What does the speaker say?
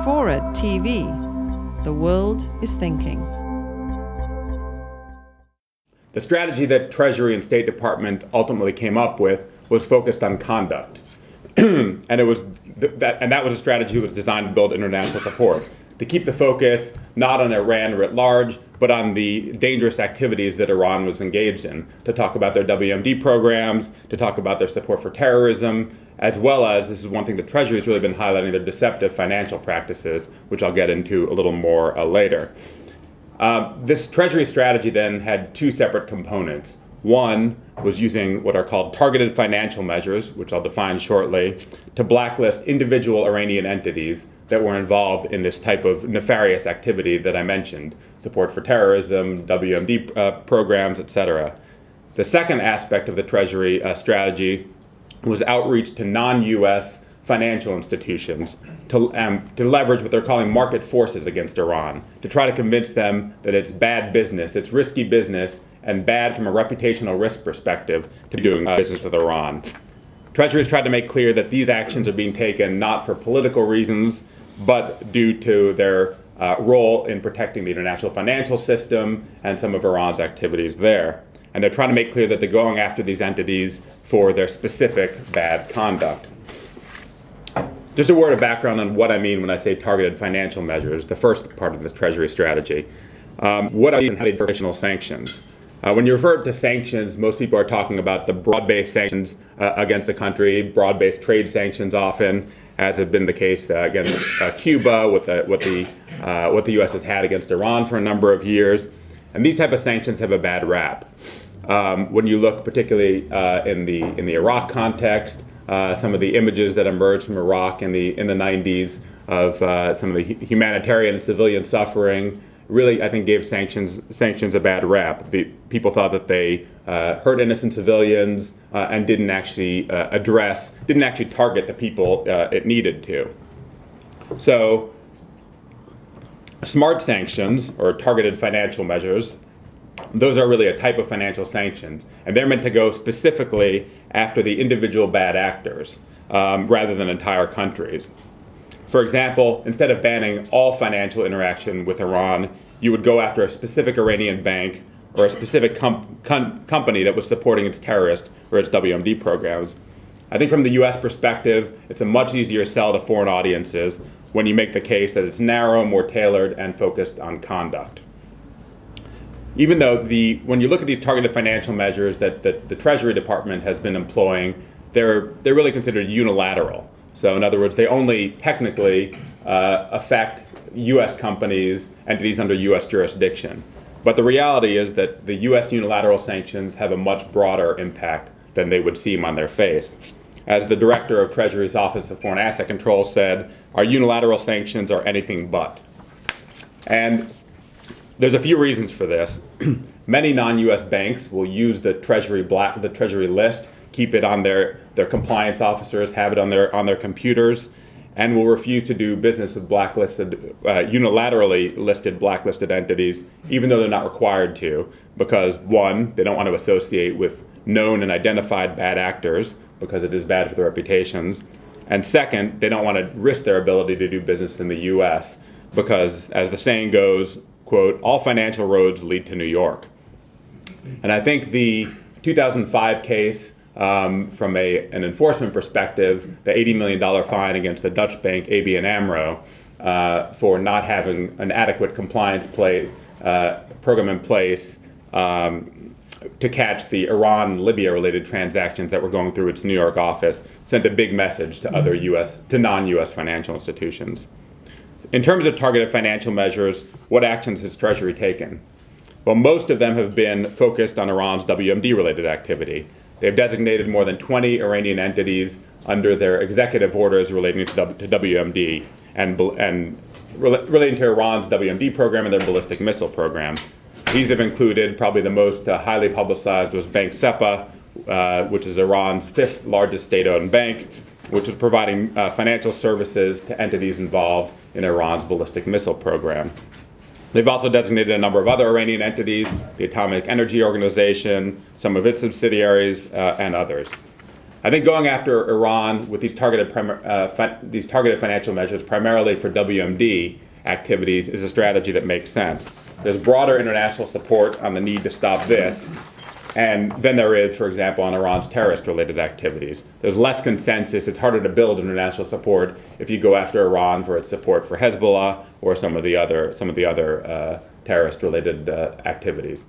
FORA.tv. The world is thinking. The strategy that Treasury and State Department ultimately came up with was focused on conduct. and that was a strategy that was designed to build international support, to keep the focus not on Iran writ large, but on the dangerous activities that Iran was engaged in, to talk about their WMD programs, to talk about their support for terrorism, as well as, this is one thing that Treasury has really been highlighting, their deceptive financial practices, which I'll get into a little more later. This Treasury strategy then had two separate components. One was using what are called targeted financial measures, which I'll define shortly, to blacklist individual Iranian entities that were involved in this type of nefarious activity that I mentioned, support for terrorism, WMD programs, etc. The second aspect of the Treasury strategy was outreach to non-U.S. financial institutions to leverage what they're calling market forces against Iran, to try to convince them that it's bad business, it's risky business, and bad from a reputational risk perspective to be doing business with Iran. Treasury has tried to make clear that these actions are being taken not for political reasons, but due to their role in protecting the international financial system and some of Iran's activities there. And they're trying to make clear that they're going after these entities for their specific bad conduct. Just a word of background on what I mean when I say targeted financial measures, the first part of the Treasury strategy. What I mean by traditional sanctions. When you refer to sanctions, most people are talking about the broad-based sanctions against a country, broad-based trade sanctions often, as has been the case against Cuba, what the U.S. has had against Iran for a number of years. And these type of sanctions have a bad rap. When you look particularly in the Iraq context, some of the images that emerged from Iraq in the 90s of some of the humanitarian and civilian suffering really, I think, gave sanctions a bad rap. People thought that they hurt innocent civilians and didn't actually target the people it needed to. So, smart sanctions, or targeted financial measures, those are really a type of financial sanctions, and they're meant to go specifically after the individual bad actors rather than entire countries. For example, instead of banning all financial interaction with Iran, you would go after a specific Iranian bank or a specific company that was supporting its terrorist or its WMD programs. I think from the U.S. perspective, it's a much easier sell to foreign audiences when you make the case that it's narrow, more tailored, and focused on conduct. Even though when you look at these targeted financial measures that the Treasury Department has been employing, they're really considered unilateral. So in other words, they only technically affect U.S. companies, entities under U.S. jurisdiction. But the reality is that the U.S. unilateral sanctions have a much broader impact than they would seem on their face. As the director of Treasury's Office of Foreign Asset Control said, our unilateral sanctions are anything but. And there's a few reasons for this. Many non-U.S. banks will use the Treasury list, keep it on their compliance officers, have it on their computers, and will refuse to do business with unilaterally listed blacklisted entities, even though they're not required to, because one, they don't want to associate with known and identified bad actors, because it is bad for their reputations, and second, they don't want to risk their ability to do business in the U.S., because, as the saying goes, quote, all financial roads lead to New York. And I think the 2005 case, from an enforcement perspective, the $80 million fine against the Dutch bank ABN AMRO for not having an adequate compliance program in place to catch the Iran-Libya-related transactions that were going through its New York office, sent a big message to other non-U.S. financial institutions. In terms of targeted financial measures, what actions has Treasury taken? Well, most of them have been focused on Iran's WMD-related activity. They've designated more than 20 Iranian entities under their executive orders relating to WMD and relating to Iran's WMD program and their ballistic missile program. These have included, probably the most highly publicized was Bank SEPA, which is Iran's 5th largest state-owned bank, which is providing financial services to entities involved in Iran's ballistic missile program. They've also designated a number of other Iranian entities, the Atomic Energy Organization, some of its subsidiaries, and others. I think going after Iran with these targeted financial measures, primarily for WMD activities, is a strategy that makes sense. There's broader international support on the need to stop this, and then there is, for example, on Iran's terrorist-related activities. There's less consensus. It's harder to build international support if you go after Iran for its support for Hezbollah or some of the other terrorist-related activities.